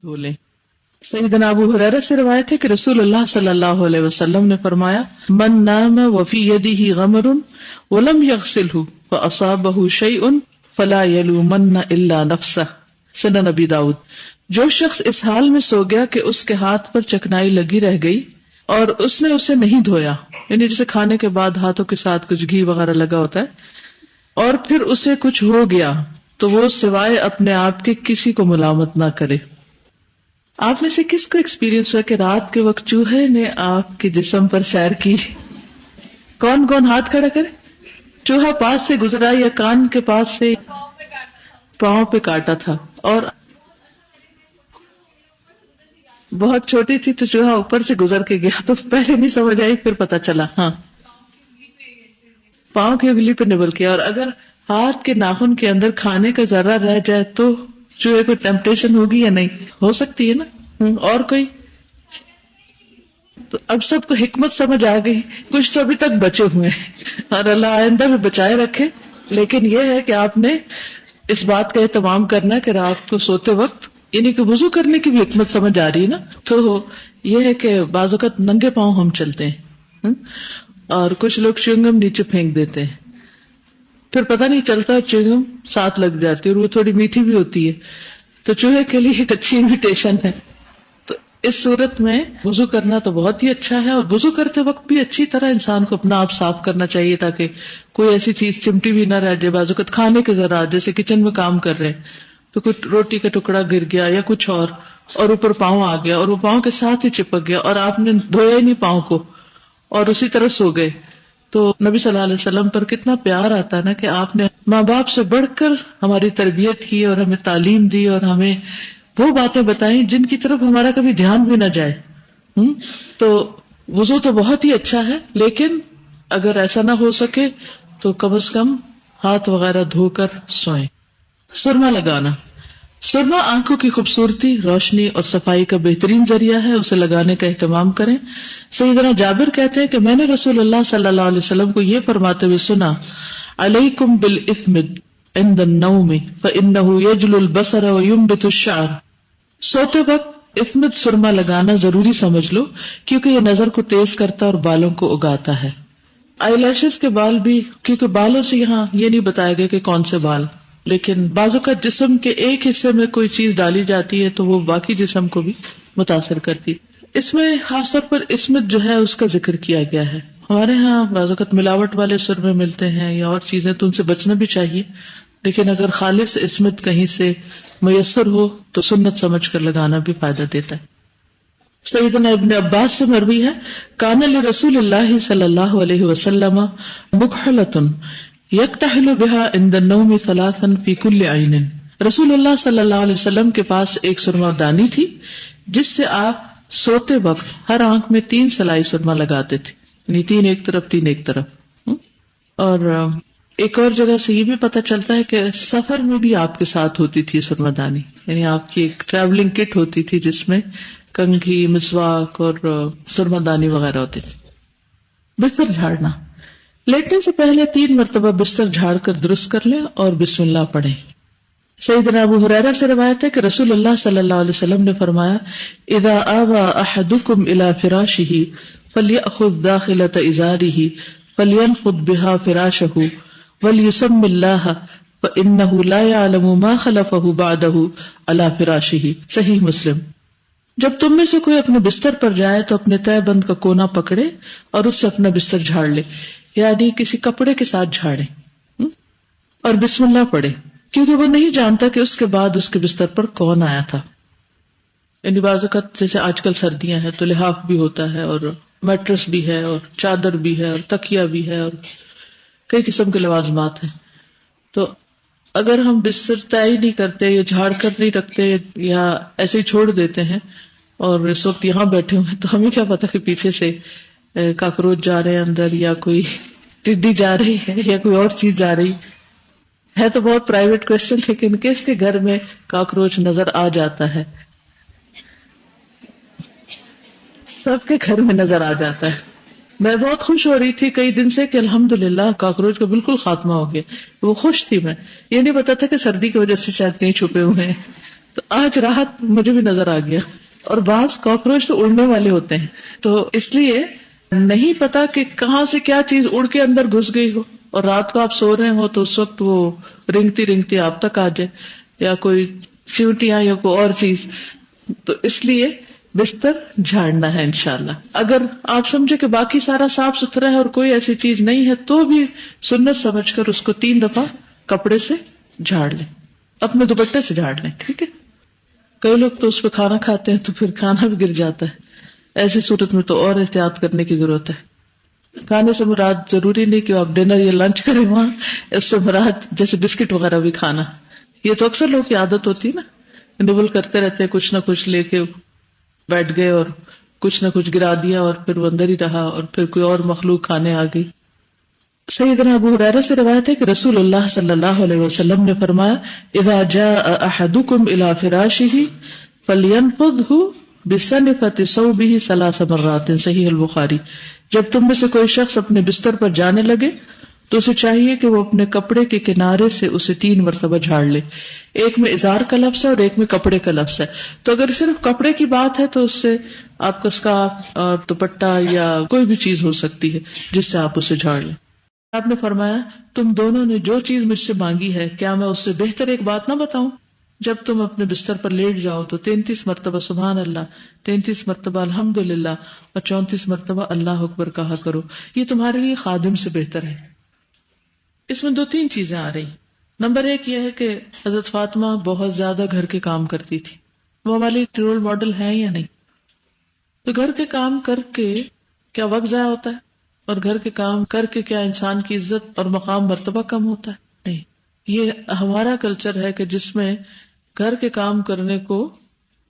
بولے سیدنا ابو ہریرہ سے روایت ہے کہ رسول اللہ صلی اللہ علیہ وسلم نے فرمایا من نام وفی یدہ غمر ولم یغسلہ فاصابہ شیء فلا یلومن الا نفسہ، سنن نبی داؤد۔ جو شخص اس حال میں سو گیا کہ اس کے ہاتھ پر چکنائی لگی رہ گئی اور اس نے اسے نہیں دھویا، یعنی جیسے کھانے کے بعد ہاتھوں کے ساتھ کچھ گھی وغیرہ لگا ہوتا ہے، اور پھر اسے کچھ ہو گیا تو وہ سوائے اپنے آپ کے کسی کو ملامت نہ کرے۔ آپ میں سے کس کو ایکسپیرینس ہوا کہ رات کے وقت چوہے نے آپ کے جسم پر سیر کی؟ کون کون ہاتھ کھڑا کرے؟ چوہا پاس سے گزرا یا کان کے پاس سے؟ پاؤں پہ کاٹا تھا، اور بہت چھوٹی تھی تو چوہا اوپر سے گزر کے گیا تو پہلے نہیں سمجھ آئی، پھر پتا چلا۔ ہاں، پاؤں کی انگلی پہ نبل کیا، اور اگر ہاتھ کے ناخن کے اندر کھانے کا ذرہ رہ جائے تو چوہے کو ٹیمپٹیشن ہوگی یا نہیں؟ ہو سکتی ہے نا۔ اور کوئی؟ تو اب سب کو حکمت سمجھ آ گئی، کچھ تو ابھی تک بچے ہوئے ہیں اور اللہ آئندہ بھی بچائے رکھے، لیکن یہ ہے کہ آپ نے اس بات کا اہتمام کرنا کہ رات کو سوتے وقت یعنی کہ وضو کرنے کی بھی حکمت سمجھ آ رہی ہے نا۔ تو یہ ہے کہ بعض اوقات ننگے پاؤں ہم چلتے ہیں اور کچھ لوگ چیونگم نیچے پھینک دیتے ہیں، پھر پتہ نہیں چلتا چیونگم ساتھ لگ جاتی ہے اور وہ تھوڑی میٹھی بھی ہوتی ہے، تو چوہے کے لیے ایک اچھی انویٹیشن ہے۔ تو اس صورت میں وضو کرنا تو بہت ہی اچھا ہے، اور وضو کرتے وقت بھی اچھی طرح انسان کو اپنا آپ صاف کرنا چاہیے تاکہ کوئی ایسی چیز چمٹی بھی نہ رہ جائے۔ بعض اوقات کھانے کے ذرا جیسے کچن میں کام کر رہے ہیں تو کچھ روٹی کا ٹکڑا گر گیا یا کچھ اور اوپر پاؤں آ گیا اور وہ پاؤں کے ساتھ ہی چپک گیا اور آپ نے دھویا ہی نہیں پاؤں کو اور اسی طرح سو گئے، تو نبی صلی اللہ علیہ وسلم پر کتنا پیار آتا ہے نا کہ آپ نے ماں باپ سے بڑھ کر ہماری تربیت کی اور ہمیں تعلیم دی اور ہمیں وہ باتیں بتائیں جن کی طرف ہمارا کبھی دھیان بھی نہ جائے۔ تو وضو تو بہت ہی اچھا ہے، لیکن اگر ایسا نہ ہو سکے تو کم از کم ہاتھ وغیرہ دھو کر سوئیں۔ سرما لگانا، سرما آنکھوں کی خوبصورتی، روشنی اور صفائی کا بہترین ذریعہ ہے، اسے لگانے کا اہتمام کریں۔ سیدنا جابر کہتے ہیں کہ میں نے رسول اللہ صلی اللہ علیہ وسلم کو یہ فرماتے ہوئے سنا، علیکم بالاسمد عند النوم فانه یجل البصر وینبت الشعر۔ سوتے وقت اسمد سرما لگانا ضروری سمجھ لو، کیونکہ یہ نظر کو تیز کرتا اور بالوں کو اگاتا ہے۔ آئی لیشز کے بال بھی، کیونکہ بالوں سے یہاں یہ نہیں بتایا گیا کہ کون سے بال، لیکن بعض اوقات جسم کے ایک حصے میں کوئی چیز ڈالی جاتی ہے تو وہ باقی جسم کو بھی متاثر کرتی۔ اس میں خاص طور پر اسمت جو ہے اس کا ذکر کیا گیا ہے۔ ہمارے ہاں بعض اوقات ملاوٹ والے سرمے ملتے ہیں یا اور چیزیں، تو ان سے بچنا بھی چاہیے، لیکن اگر خالص اسمت کہیں سے میسر ہو تو سنت سمجھ کر لگانا بھی فائدہ دیتا ہے۔ سیدنا ابن عباس سے مروی ہے، کان لرسول اللہ صلی اللہ علیہ وسلم مکحلۃ یکتحل بها عند النوم ثلاثا فی کل عین۔ رسول اللہ صلی اللہ علیہ وسلم کے پاس ایک سرما دانی تھی جس سے آپ سوتے وقت ہر آنکھ میں 3 سلائی سرما لگاتے تھے، یعنی 3 ایک طرف 3 ایک طرف۔ اور ایک اور جگہ سے یہ بھی پتہ چلتا ہے کہ سفر میں بھی آپ کے ساتھ ہوتی تھی سرما دانی، یعنی آپ کی ایک ٹریولنگ کٹ ہوتی تھی جس میں کنگھی، مسواک اور سرما دانی وغیرہ ہوتی تھی۔ بستر جھاڑنا، لیٹنے سے پہلے 3 مرتبہ بستر جھاڑ کر درست کر لیں اور بسم اللہ پڑھیں۔ سیدنا ابو ہریرہ سے روایت ہے کہ رسول اللہ صلی اللہ علیہ وسلم نے فرمایا، اذا آوى احدكم الى فراشه فليأخذ داخلة ازاره فلينفض بها فراشه وليسم الله فإنه لا يعلم ما خلفه بعده على فراشه۔ صحیح مسلم۔ جب تم میں سے کوئی اپنے بستر پر جائے تو اپنے تہہ بند کا کونا پکڑے اور اس سے اپنا بستر جھاڑ لے، یعنی کسی کپڑے کے ساتھ جھاڑے اور بسم اللہ پڑھے، کیونکہ وہ نہیں جانتا کہ اس کے بعد اس کے بستر پر کون آیا تھا۔ یعنی بعض اوقات جیسے آج کل سردیاں ہیں تو لحاف بھی ہوتا ہے اور میٹرس بھی ہے اور چادر بھی ہے اور تکیہ بھی ہے اور کئی قسم کے لوازمات ہیں، تو اگر ہم بستر طے ہی نہیں کرتے یا جھاڑ کر نہیں رکھتے یا ایسے ہی چھوڑ دیتے ہیں اور اس وقت یہاں بیٹھے ہوئے ہیں تو ہمیں کیا پتا کہ پیچھے سے کاکروچ جا رہے ہیں اندر یا کوئی ٹڈی جا رہی ہے یا کوئی اور چیز جا رہی ہے۔ تو بہت پرائیویٹ کوشچن، لیکن کس کے گھر میں کاکروچ نظر آ جاتا ہے؟ سب کے گھر میں نظر آ جاتا ہے۔ میں بہت خوش ہو رہی تھی کئی دن سے کہ الحمدللہ کاکروچ کا بالکل خاتمہ ہو گیا، وہ خوش تھی۔ میں یہ نہیں پتا تھا کہ سردی کی وجہ سے شاید کہیں چھپے ہوئے ہیں، تو آج راحت مجھے بھی نظر آ گیا. اور بعض کاکروچ تو اڑنے والے ہوتے ہیں، تو اس لیے نہیں پتا کہ کہاں سے کیا چیز اڑ کے اندر گھس گئی ہو، اور رات کو آپ سو رہے ہو تو اس وقت وہ رنگتی رنگتی آپ تک آ جائے، یا کوئی چیونٹیاں یا کوئی اور چیز. تو اس لیے بستر جھاڑنا ہے انشاءاللہ. اگر آپ سمجھے کہ باقی سارا صاف ستھرا ہے اور کوئی ایسی چیز نہیں ہے تو بھی سنت سمجھ کر اس کو 3 دفعہ کپڑے سے جھاڑ لیں، اپنے دوپٹے سے جھاڑ لیں. ٹھیک ہے. کئی لوگ تو اس پہ کھانا کھاتے ہیں تو پھر کھانا بھی گر جاتا ہے، ایسی صورت میں تو اور احتیاط کرنے کی ضرورت ہے. کھانے سے مراد ضروری نہیں کہ آپ ڈنر یا لنچ کریں وہاں، اس سے مراد جیسے بسکٹ وغیرہ بھی کھانا. یہ تو اکثر لوگوں کی عادت ہوتی ہے نا، ڈبل کرتے رہتے ہیں، کچھ نہ کچھ لے کے بیٹھ گئے اور کچھ نہ کچھ گرا دیا اور پھر وہ اندر ہی رہا اور پھر کوئی اور مخلوق کھانے آ گئی. سیدنا ابو ہریرہ سے روایت ہے کہ رسول اللہ صلی اللہ علیہ وسلم نے فرمایا اذا جاء احدکم الى فراشہ فلینفضہ بسنفۃ ثوبہ 3 مرات. صحیح البخاری. جب تم میں سے کوئی شخص اپنے بستر پر جانے لگے تو اسے چاہیے کہ وہ اپنے کپڑے کے کنارے سے اسے 3 مرتبہ جھاڑ لے. ایک میں ازار کا لفظ ہے اور ایک میں کپڑے کا لفظ ہے. تو اگر صرف کپڑے کی بات ہے تو اس سے آپ کا سکارف اور دوپٹہ یا کوئی بھی چیز ہو سکتی ہے جس سے آپ اسے جھاڑ لیں. آپ نے فرمایا تم دونوں نے جو چیز مجھ سے مانگی ہے کیا میں اس سے بہتر ایک بات نہ بتاؤں؟ جب تم اپنے بستر پر لیٹ جاؤ تو 33 مرتبہ سبحان اللہ، 33 مرتبہ الحمدللہ اور 34 مرتبہ اللہ اکبر کہا کرو. یہ تمہارے لیے خادم سے بہتر ہے. اس میں 2-3 چیزیں آ رہی. نمبر 1 یہ ہے کہ حضرت فاطمہ بہت زیادہ گھر کے کام کرتی تھی. وہ ہمارے رول ماڈل ہیں یا نہیں؟ تو گھر کے کام کر کے کیا وقت ضائع ہوتا ہے؟ اور گھر کے کام کر کے کیا انسان کی عزت اور مقام مرتبہ کم ہوتا ہے؟ نہیں. یہ ہمارا کلچر ہے کہ جس میں گھر کے کام کرنے کو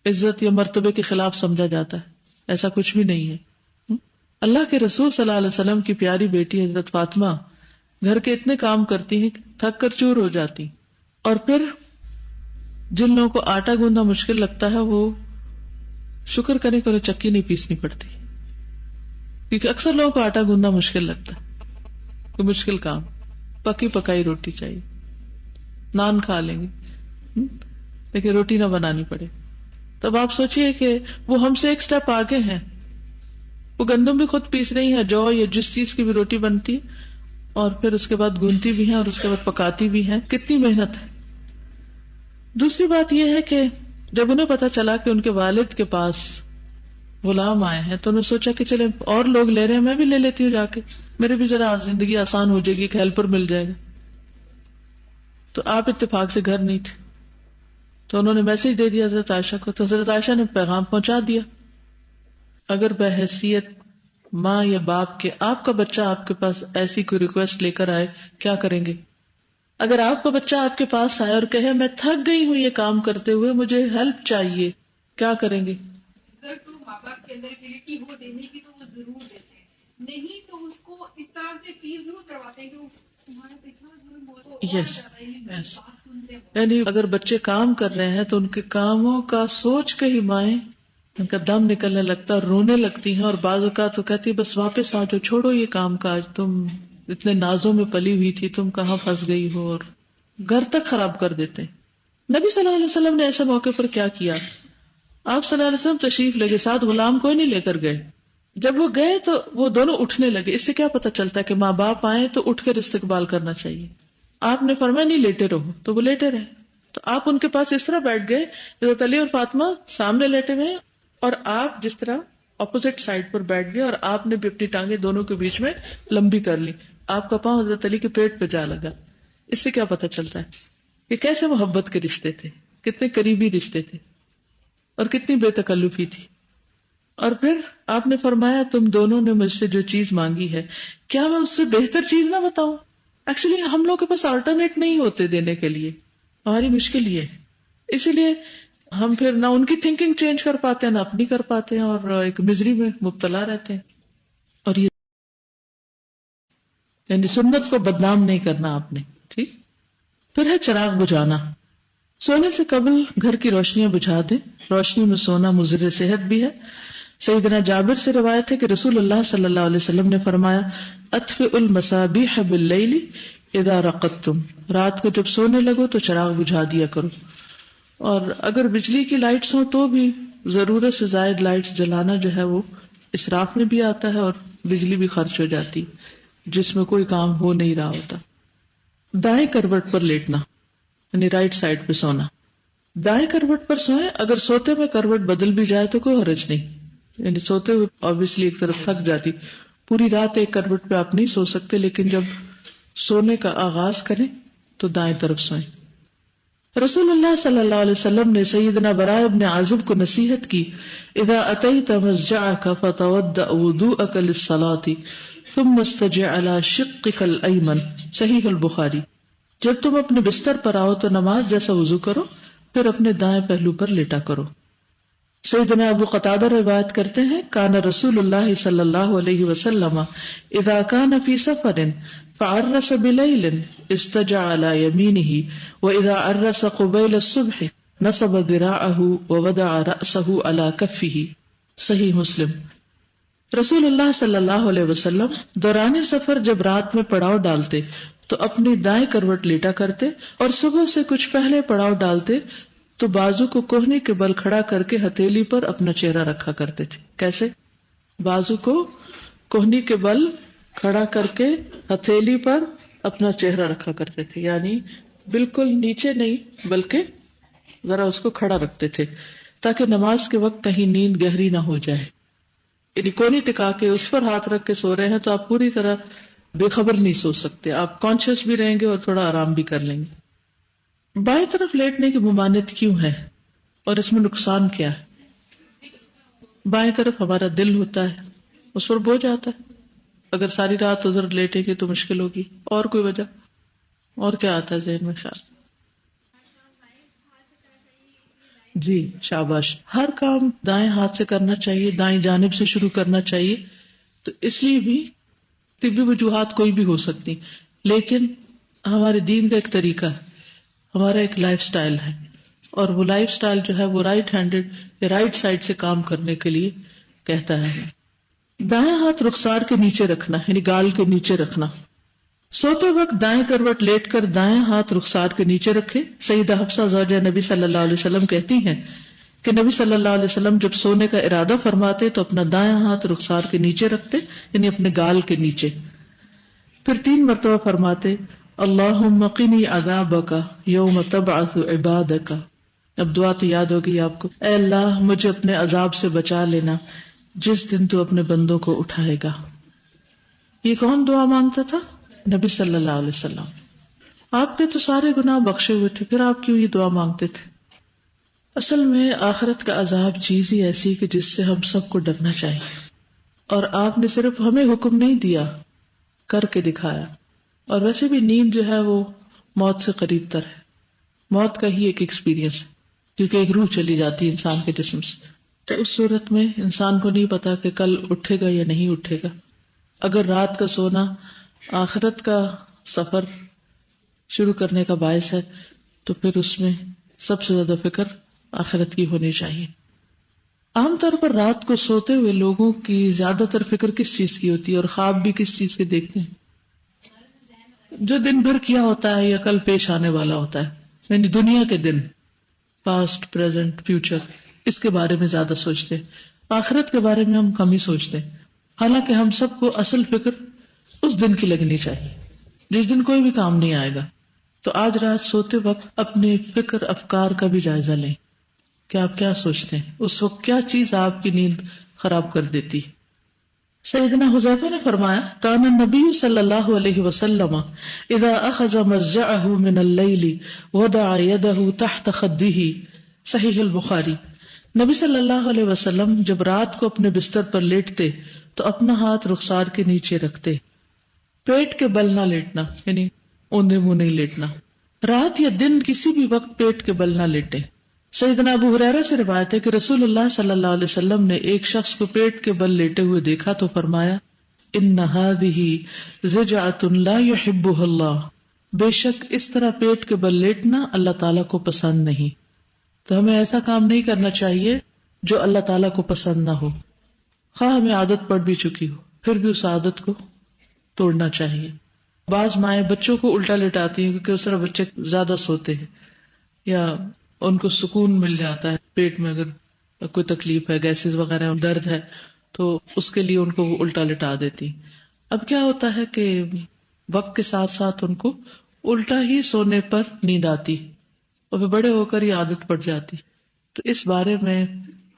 عزت یا مرتبے کے خلاف سمجھا جاتا ہے. ایسا کچھ بھی نہیں ہے. اللہ کے رسول صلی اللہ علیہ وسلم کی پیاری بیٹی حضرت فاطمہ گھر کے اتنے کام کرتی ہیں کہ تھک کر چور ہو جاتی. اور پھر جن لوگوں کو آٹا گوندنا مشکل لگتا ہے وہ شکر کریں کہ انہیں چکی نہیں پیسنی پڑتی، کیونکہ اکثر لوگوں کو آٹا گوندنا مشکل لگتا ہے. کوئی مشکل کام، پکی پکائی روٹی چاہیے، نان کھا لیں گے لیکن روٹی نہ بنانی پڑے. تب آپ سوچئے کہ وہ ہم سے ایک سٹیپ آگے ہیں. وہ گندم بھی خود پیس رہی ہے، جو یا جس چیز کی بھی روٹی بنتی اور پھر اس کے بعد گونتی بھی ہیں اور اس کے بعد پکاتی بھی ہیں. کتنی محنت ہے. دوسری بات یہ ہے کہ جب انہیں پتا چلا کہ ان کے والد کے پاس غلام آئے ہیں تو انہوں نے سوچا کہ چلے اور لوگ لے رہے ہیں میں بھی لے لیتی ہوں، جا کے میرے بھی ذرا زندگی آسان ہو جائے گی، ایک ہیلپر مل جائے گا. تو آپ اتفاق سے گھر نہیں تھے تو انہوں نے میسج دے دیا حضرت عائشہ کو. تو حضرت عائشہ نے پیغام پہنچا دیا. اگر بحیثیت ماں یا باپ کے آپ کا بچہ آپ کے پاس ایسی کوئی ریکویسٹ لے کر آئے کیا کریں گے؟ اگر آپ کا بچہ آپ کے پاس آئے اور کہے میں تھک گئی ہوں یہ کام کرتے ہوئے، مجھے ہیلپ چاہیے، کیا کریں گے؟ اگر تو ماں باپ کے اندر ایبلٹی ہو دینے کی تو وہ ضرور دیتے ہیں، نہیں تو اس کو اس طرح سے فیل ضرور کرواتے ہیں کہ تمہارا اتنا ظلم ہو تو Yes. یعنی اگر بچے کام کر رہے ہیں تو ان کے کاموں کا سوچ کے ہی مائیں ان کا دم نکلنے لگتا ہے، رونے لگتی ہیں. اور بعض اوقات تو کہتی بس واپس آ جاؤ، چھوڑو یہ کام کاج، تم اتنے نازوں میں پلی ہوئی تھی، تم کہاں پھنس گئی ہو، اور گھر تک خراب کر دیتے. نبی صلی اللہ علیہ وسلم نے ایسے موقع پر کیا کیا؟ آپ صلی اللہ علیہ وسلم تشریف لے گئے، ساتھ غلام کوئی نہیں لے کر گئے. جب وہ گئے تو وہ دونوں اٹھنے لگے. اس سے کیا پتا چلتا ہے کہ ماں باپ آئے تو اٹھ کر استقبال کرنا چاہیے. آپ نے فرمایا نہیں لیٹے رہو، تو وہ لیٹے رہے. تو آپ ان کے پاس اس طرح بیٹھ گئے، حضرت علی اور فاطمہ سامنے لیٹے ہوئے اور آپ جس طرح اپوزٹ سائڈ پر بیٹھ گئے اور آپ نے بھی اپنی ٹانگیں دونوں کے بیچ میں لمبی کر لی. آپ کا پاؤں حضرت علی کے پیٹ پہ جا لگا. اس سے کیا پتا چلتا ہے کہ کیسے محبت کے رشتے تھے، کتنے قریبی رشتے تھے اور کتنی بے تکلفی تھی. اور پھر آپ نے فرمایا تم دونوں نے مجھ سے جو چیز مانگی ہے کیا میں اس سے بہتر چیز نہ بتاؤں؟ ایکچولی ہم لوگ کے پاس آلٹرنیٹ نہیں ہوتے دینے کے لیے، ہماری مشکل یہ ہے. اسی لیے ہم پھر نہ ان کی تھنکنگ چینج کر پاتے ہیں نہ اپنی کر پاتے ہیں اور ایک مزری میں مبتلا رہتے ہیں. اور یہ یعنی سنت کو بدنام نہیں کرنا آپ نے. ٹھیک. پھر ہے چراغ بجھانا. سونے سے قبل گھر کی روشنیاں بجھا دیں. روشنی میں سونا مضر صحت بھی ہے. سیدنا جابر سے روایت ہے کہ رسول اللہ صلی اللہ علیہ وسلم نے فرمایا اطفئوا المصابیح باللیل اذا رقدتم، رات کو جب سونے لگو تو چراغ بجھا دیا کرو. اور اگر بجلی کی لائٹس ہوں تو بھی ضرورت سے زائد لائٹس جلانا جو ہے وہ اسراف میں بھی آتا ہے اور بجلی بھی خرچ ہو جاتی جس میں کوئی کام ہو نہیں رہا ہوتا. دائیں کروٹ پر لیٹنا یعنی رائٹ سائڈ پہ سونا. دائیں کروٹ پر سوئیں، اگر سوتے میں کروٹ بدل بھی جائے تو کوئی حرج نہیں، یعنی سوتے ہوئے obviously ایک طرف تھک جاتی، پوری رات ایک کروٹ پہ آپ نہیں سو سکتے، لیکن جب سونے کا آغاز کریں تو دائیں طرف سوئیں. رسول اللہ صلی اللہ علیہ وسلم نے سیدنا براء بن عازب کو نصیحت کی، اذا اتیت مضجعک فتودع وضوءک للصلاة ثم استجع على شقک الایمن، صحیح البخاری. جب تم اپنے بستر پر آؤ تو نماز جیسا وضو کرو، پھر اپنے دائیں پہلو پر لیٹا کرو. سیدنا ابو قتادہ روایت کرتے ہیں، کان رسول اللہ صلی اللہ علیہ وسلم اذا کان فی سفر فعرس بلیل استجع علی یمینہ واذا عرس قبیل الصبح نصب ذراعہ ووضع رأسہ علی کفہ، صحیح مسلم. رسول اللہ صلی اللہ علیہ وسلم دوران سفر جب رات میں پڑاؤ ڈالتے تو اپنی دائیں کروٹ لیٹا کرتے اور صبح سے کچھ پہلے پڑاؤ ڈالتے تو بازو کو کوہنی کے بل کھڑا کر کے ہتھیلی پر اپنا چہرہ رکھا کرتے تھے. کیسے؟ بازو کو کوہنی کے بل کھڑا کر کے ہتھیلی پر اپنا چہرہ رکھا کرتے تھے، یعنی بالکل نیچے نہیں بلکہ ذرا اس کو کھڑا رکھتے تھے تاکہ نماز کے وقت کہیں نیند گہری نہ ہو جائے. یعنی کونی ٹکا کے اس پر ہاتھ رکھ کے سو رہے ہیں تو آپ پوری طرح بے خبر نہیں سو سکتے، آپ کانشیس بھی رہیں گے اور تھوڑا آرام بھی کر لیں گے. بائیں طرف لیٹنے کی ممانعت کیوں ہے اور اس میں نقصان کیا ہے؟ بائیں طرف ہمارا دل ہوتا ہے، اس پر بوجھ آتا ہے، اگر ساری رات ادھر لیٹیں گے تو مشکل ہوگی. اور کوئی وجہ؟ اور کیا آتا ہے ذہن میں خیال؟ جی شاباش، ہر کام دائیں ہاتھ سے کرنا چاہیے، دائیں جانب سے شروع کرنا چاہیے. تو اس لیے بھی طبی وجوہات کوئی بھی ہو سکتی، لیکن ہمارے دین کا ایک طریقہ ہے، ہمارا ایک لائف سٹائل ہے، اور وہ لائف سٹائل جو ہے وہ رائٹ ہینڈڈ یا رائٹ سائڈ سے کام کرنے کے لیے کہتا ہے. دائیں ہاتھ رخسار کے نیچے رکھنا یعنی گال کے نیچے رکھنا. سوتے وقت دائیں کروٹ لیٹ کر دائیں ہاتھ رخسار کے نیچے رکھے. سیدہ حفصہ زوجہ نبی صلی اللہ علیہ وسلم کہتی ہیں کہ نبی صلی اللہ علیہ وسلم جب سونے کا ارادہ فرماتے تو اپنا دائیں ہاتھ رخسار کے نیچے رکھتے یعنی اپنے گال کے نیچے، پھر 3 مرتبہ فرماتے اللہم قنی عذابک یوم تبعث عبادک. اب دعا تو یاد ہوگی آپ کو، اے اللہ مجھے اپنے عذاب سے بچا لینا جس دن تو اپنے بندوں کو اٹھائے گا. یہ کون دعا مانگتا تھا؟ نبی صلی اللہ علیہ وسلم. آپ کے تو سارے گناہ بخشے ہوئے تھے، پھر آپ کیوں یہ دعا مانگتے تھے؟ اصل میں آخرت کا عذاب چیز ہی ایسی کہ جس سے ہم سب کو ڈرنا چاہیے، اور آپ نے صرف ہمیں حکم نہیں دیا، کر کے دکھایا. اور ویسے بھی نیند جو ہے وہ موت سے قریب تر ہے، موت کا ہی ایک ایکسپیرینس ہے، کیونکہ ایک روح چلی جاتی ہے انسان کے جسم سے. تو اس صورت میں انسان کو نہیں پتا کہ کل اٹھے گا یا نہیں اٹھے گا. اگر رات کا سونا آخرت کا سفر شروع کرنے کا باعث ہے تو پھر اس میں سب سے زیادہ فکر آخرت کی ہونی چاہیے. عام طور پر رات کو سوتے ہوئے لوگوں کی زیادہ تر فکر کس چیز کی ہوتی ہے اور خواب بھی کس چیز کے دیکھتے ہیں؟ جو دن بھر کیا ہوتا ہے یا کل پیش آنے والا ہوتا ہے، یعنی دنیا کے دن، پاسٹ، پریزنٹ، فیوچر، اس کے بارے میں زیادہ سوچتے ہیں. آخرت کے بارے میں ہم کم ہی سوچتے ہیں، حالانکہ ہم سب کو اصل فکر اس دن کی لگنی چاہیے جس دن کوئی بھی کام نہیں آئے گا. تو آج رات سوتے وقت اپنے فکر افکار کا بھی جائزہ لیں کہ آپ کیا سوچتے ہیں، اس وقت کیا چیز آپ کی نیند خراب کر دیتی. سیدنا حذیفہ نے فرمایا کان النبی صلی اللہ علیہ وسلم اذا اخذ مضجعه من اللیل وضع یده تحت خده، صحیح البخاری. نبی صلی اللہ علیہ وسلم جب رات کو اپنے بستر پر لیٹتے تو اپنا ہاتھ رخسار کے نیچے رکھتے، پیٹ کے بل نہ لیٹنا یعنی اوندے منہ نہیں لیٹنا. رات یا دن کسی بھی وقت پیٹ کے بل نہ لیٹے. سیدنا ابو ہریرہ سے روایت ہے کہ رسول اللہ صلی اللہ علیہ وسلم نے ایک شخص کو پیٹ کے بل لیٹے ہوئے دیکھا تو فرمایا ان هذه زجعۃ لا يحبها اللہ، بے شک اس طرح پیٹ کے بل لیٹنا اللہ تعالیٰ کو پسند نہیں. تو ہمیں ایسا کام نہیں کرنا چاہیے جو اللہ تعالیٰ کو پسند نہ ہو، خواہ ہمیں عادت پڑ بھی چکی ہو، پھر بھی اس عادت کو توڑنا چاہیے. بعض مائیں بچوں کو الٹا لٹاتی ہیں کیونکہ اس طرح بچے زیادہ سوتے ہیں، یا ان کو سکون مل جاتا ہے. پیٹ میں اگر کوئی تکلیف ہے، گیسز وغیرہ، درد ہے، تو اس کے لیے ان کو وہ الٹا لٹا دیتی. اب کیا ہوتا ہے کہ وقت کے ساتھ ساتھ ان کو الٹا ہی سونے پر نیند آتی اور پھر بڑے ہو کر یہ عادت پڑ جاتی. تو اس بارے میں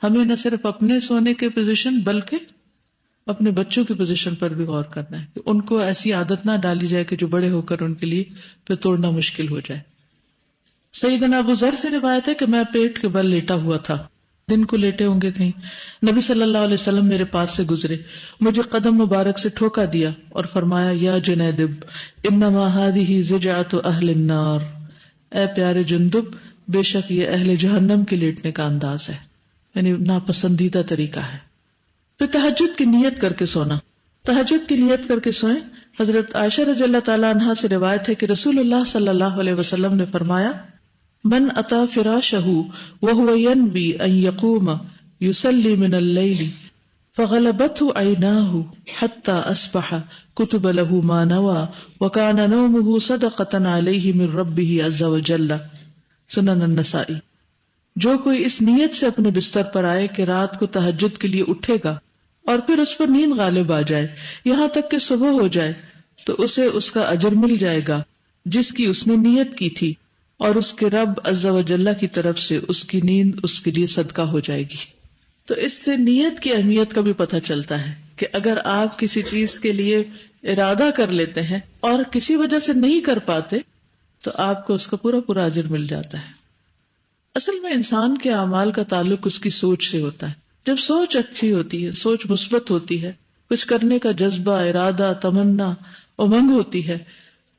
ہمیں نہ صرف اپنے سونے کے پوزیشن بلکہ اپنے بچوں کی پوزیشن پر بھی غور کرنا ہے کہ ان کو ایسی عادت نہ ڈالی جائے کہ جو بڑے ہو کر ان کے لیے پھر توڑنا مشکل ہو جائے. سیدنا ابو ذر سے روایت ہے کہ میں پیٹ کے بل لیٹا ہوا تھا، دن کو لیٹے ہوں گے کہیں. نبی صلی اللہ علیہ وسلم میرے پاس سے گزرے، مجھے قدم مبارک سے ٹھوکا دیا اور فرمایا یا جندب انما هذه زجعۃ اہل النار، اے پیارے جندب بے شک یہ اہل جہنم کے لیٹنے کا انداز ہے، یعنی ناپسندیدہ طریقہ ہے. پھر تہجد کی نیت کر کے سونا. تہجد کی نیت کر کے سوئیں. حضرت عائشہ رضی اللہ تعالی عنہا سے روایت ہے کہ رسول اللہ صلی اللہ علیہ وسلم نے فرمایا من اتی فراشہ وهو ينوی ان یقوم یصلی من اللیل فغلبته عیناہ حتی اصبح کتب له ما نوى وكان نومه صدقة علیہ من ربہ عز وجل. سنن النسائی. جو کوئی اس نیت سے اپنے بستر پر آئے کہ رات کو تہجد کے لیے اٹھے گا اور پھر اس پر نیند غالب آ جائے یہاں تک کہ صبح ہو جائے تو اسے اس کا اجر مل جائے گا جس کی اس نے نیت کی تھی، اور اس کے رب عز و جل کی طرف سے اس کی نیند اس کے لیے صدقہ ہو جائے گی. تو اس سے نیت کی اہمیت کا بھی پتہ چلتا ہے کہ اگر آپ کسی چیز کے لیے ارادہ کر لیتے ہیں اور کسی وجہ سے نہیں کر پاتے تو آپ کو اس کا پورا پورا اجر مل جاتا ہے. اصل میں انسان کے اعمال کا تعلق اس کی سوچ سے ہوتا ہے. جب سوچ اچھی ہوتی ہے، سوچ مثبت ہوتی ہے، کچھ کرنے کا جذبہ، ارادہ، تمنا، امنگ ہوتی ہے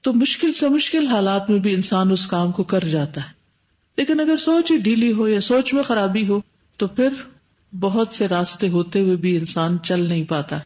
تو مشکل سے مشکل حالات میں بھی انسان اس کام کو کر جاتا ہے. لیکن اگر سوچ ہی ڈھیلی ہو یا سوچ میں خرابی ہو تو پھر بہت سے راستے ہوتے ہوئے بھی انسان چل نہیں پاتا.